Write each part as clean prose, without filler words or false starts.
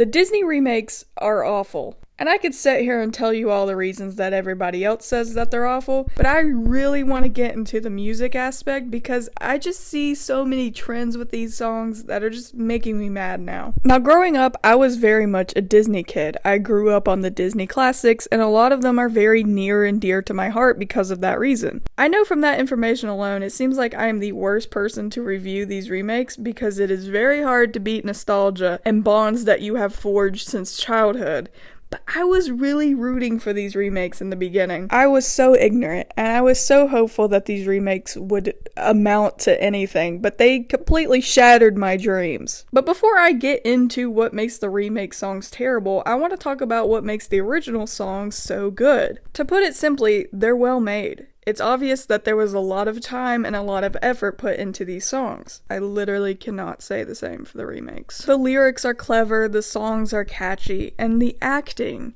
The Disney remakes are awful. And I could sit here and tell you all the reasons that everybody else says that they're awful, but I really want to get into the music aspect because I just see so many trends with these songs that are just making me mad now. Now, growing up, I was very much a Disney kid. I grew up on the Disney classics, and a lot of them are very near and dear to my heart because of that reason. I know from that information alone, it seems like I am the worst person to review these remakes because it is very hard to beat nostalgia and bonds that you have forged since childhood. But I was really rooting for these remakes in the beginning. I was so ignorant, and I was so hopeful that these remakes would amount to anything, but they completely shattered my dreams. But before I get into what makes the remake songs terrible, I want to talk about what makes the original songs so good. To put it simply, they're well made. It's obvious that there was a lot of time and a lot of effort put into these songs. I literally cannot say the same for the remakes. The lyrics are clever, the songs are catchy, and the acting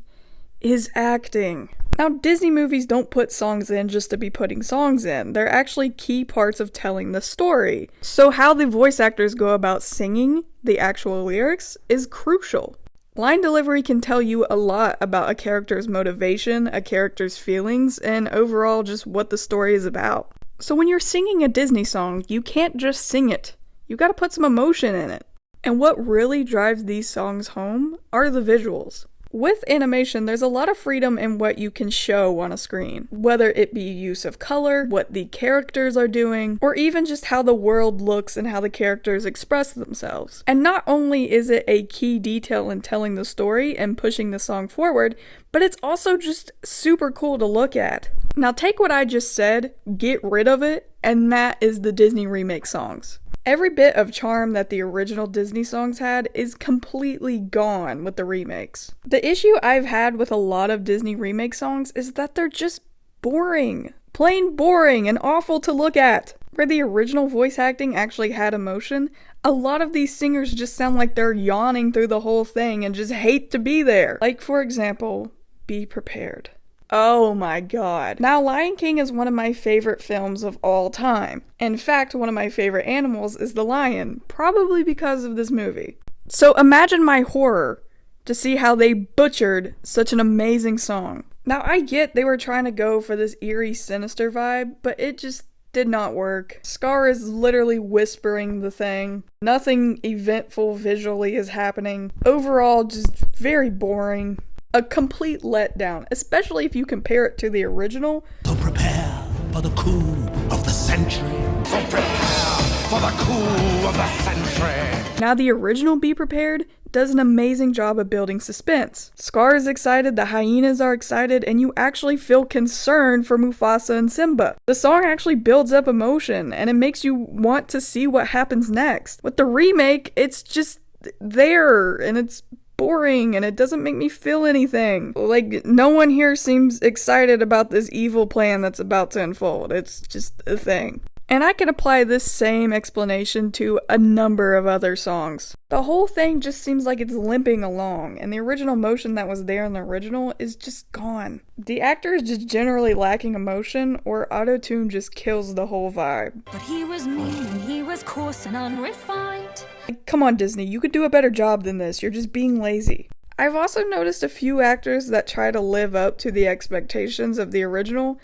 is acting. Now, Disney movies don't put songs in just to be putting songs in. They're actually key parts of telling the story. So how the voice actors go about singing the actual lyrics is crucial. Line delivery can tell you a lot about a character's motivation, a character's feelings, and overall just what the story is about. So when you're singing a Disney song, you can't just sing it. You gotta put some emotion in it. And what really drives these songs home are the visuals. With animation, there's a lot of freedom in what you can show on a screen, whether it be use of color, what the characters are doing, or even just how the world looks and how the characters express themselves. And not only is it a key detail in telling the story and pushing the song forward, but it's also just super cool to look at. Now take what I just said, get rid of it, and that is the Disney remake songs. Every bit of charm that the original Disney songs had is completely gone with the remakes. The issue I've had with a lot of Disney remake songs is that they're just boring. Plain boring and awful to look at. Where the original voice acting actually had emotion, a lot of these singers just sound like they're yawning through the whole thing and just hate to be there. Like, for example, Be Prepared. Oh my god. Now, Lion King is one of my favorite films of all time. In fact, one of my favorite animals is the lion, probably because of this movie. So imagine my horror to see how they butchered such an amazing song. Now, I get they were trying to go for this eerie, sinister vibe, but it just did not work. Scar is literally whispering the thing. Nothing eventful visually is happening. Overall, just very boring. A complete letdown, especially if you compare it to the original. So prepare for the coup of the century. So prepare for the coup of the century. Now the original Be Prepared does an amazing job of building suspense. Scar is excited, the hyenas are excited, and you actually feel concerned for Mufasa and Simba. The song actually builds up emotion, and it makes you want to see what happens next. With the remake, it's just there, and it's boring and it doesn't make me feel anything. Like, no one here seems excited about this evil plan that's about to unfold. It's just a thing. And I can apply this same explanation to a number of other songs. The whole thing just seems like it's limping along, and the original emotion that was there in the original is just gone. The actor is just generally lacking emotion, or auto-tune just kills the whole vibe. But he was mean and he was coarse and unrefined. Like, come on, Disney, you could do a better job than this. You're just being lazy. I've also noticed a few actors that try to live up to the expectations of the original,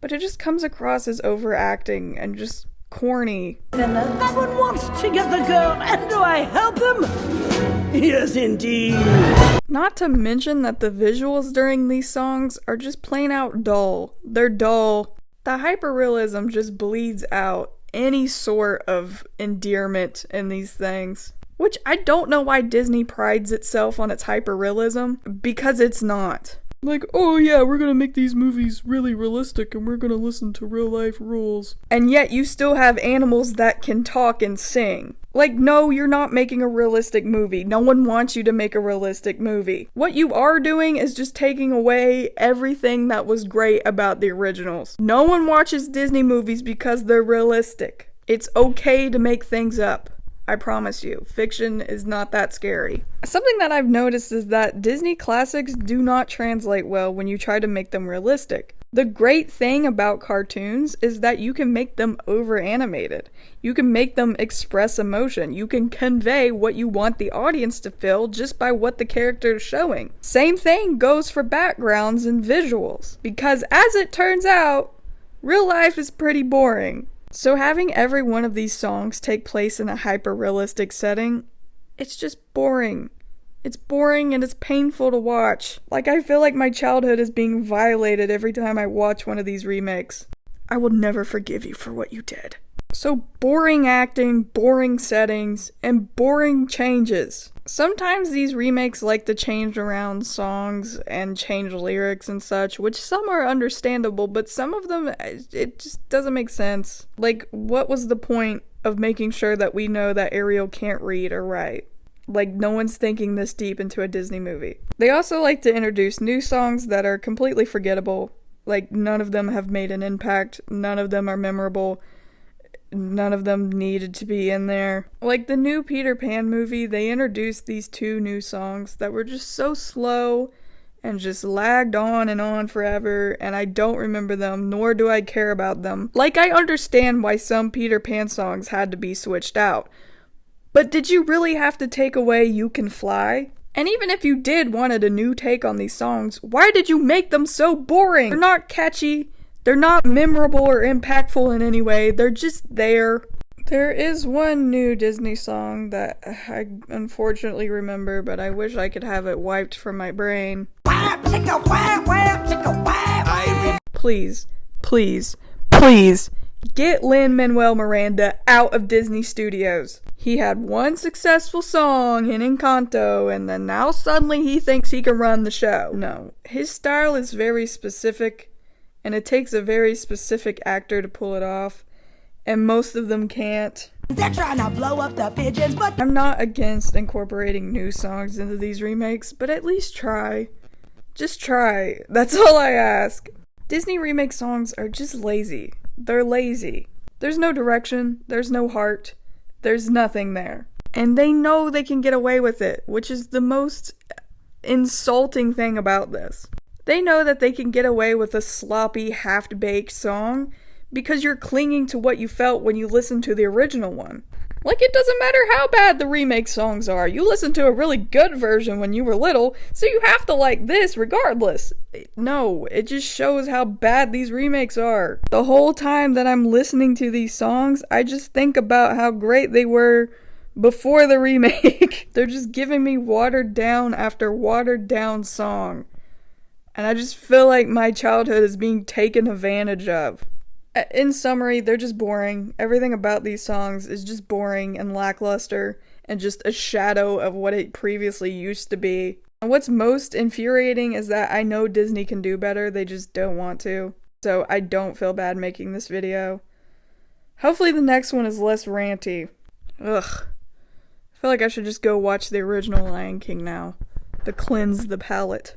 but it just comes across as overacting and just corny. That one wants to get the girl, and do I help him? Yes, indeed. Not to mention that the visuals during these songs are just plain out dull. They're dull. The hyper-realism just bleeds out any sort of endearment in these things. Which I don't know why Disney prides itself on its hyper-realism, because it's not. Like, oh yeah, we're gonna make these movies really realistic and we're gonna listen to real life rules. And yet you still have animals that can talk and sing. Like, no, you're not making a realistic movie. No one wants you to make a realistic movie. What you are doing is just taking away everything that was great about the originals. No one watches Disney movies because they're realistic. It's okay to make things up. I promise you, fiction is not that scary. Something that I've noticed is that Disney classics do not translate well when you try to make them realistic. The great thing about cartoons is that you can make them over-animated. You can make them express emotion. You can convey what you want the audience to feel just by what the character is showing. Same thing goes for backgrounds and visuals. Because as it turns out, real life is pretty boring. So having every one of these songs take place in a hyper-realistic setting, it's just boring. It's boring and it's painful to watch. Like, I feel like my childhood is being violated every time I watch one of these remakes. I will never forgive you for what you did. So boring acting, boring settings, and boring changes. Sometimes these remakes like to change around songs and change lyrics and such, which some are understandable, but some of them, it just doesn't make sense. Like, what was the point of making sure that we know that Ariel can't read or write? Like, no one's thinking this deep into a Disney movie. They also like to introduce new songs that are completely forgettable. Like, none of them have made an impact. None of them are memorable. None of them needed to be in there. Like, the new Peter Pan movie, they introduced these 2 new songs that were just so slow and just lagged on forever, and I don't remember them, nor do I care about them. Like, I understand why some Peter Pan songs had to be switched out. But did you really have to take away You Can Fly? And even if you did wanted a new take on these songs, why did you make them so boring? They're not catchy, they're not memorable or impactful in any way, they're just there. There is one new Disney song that I unfortunately remember, but I wish I could have it wiped from my brain. Please, please, please, get Lin-Manuel Miranda out of Disney Studios. He had one successful song in Encanto, and then now suddenly he thinks he can run the show. No, his style is very specific, and it takes a very specific actor to pull it off, and most of them can't. They're trying to blow up the pigeons, but I'm not against incorporating new songs into these remakes, but at least try. Just try. That's all I ask. Disney remake songs are just lazy. They're lazy. There's no direction, there's no heart, there's nothing there. And they know they can get away with it, which is the most insulting thing about this. They know that they can get away with a sloppy, half-baked song because you're clinging to what you felt when you listened to the original one. Like, it doesn't matter how bad the remake songs are. You listened to a really good version when you were little, so you have to like this regardless. No, it just shows how bad these remakes are. The whole time that I'm listening to these songs, I just think about how great they were before the remake. They're just giving me watered down after watered down song. And I just feel like my childhood is being taken advantage of. In summary, they're just boring. Everything about these songs is just boring and lackluster and just a shadow of what it previously used to be. And what's most infuriating is that I know Disney can do better, they just don't want to. So I don't feel bad making this video. Hopefully the next one is less ranty. Ugh. I feel like I should just go watch the original Lion King now to cleanse the palate.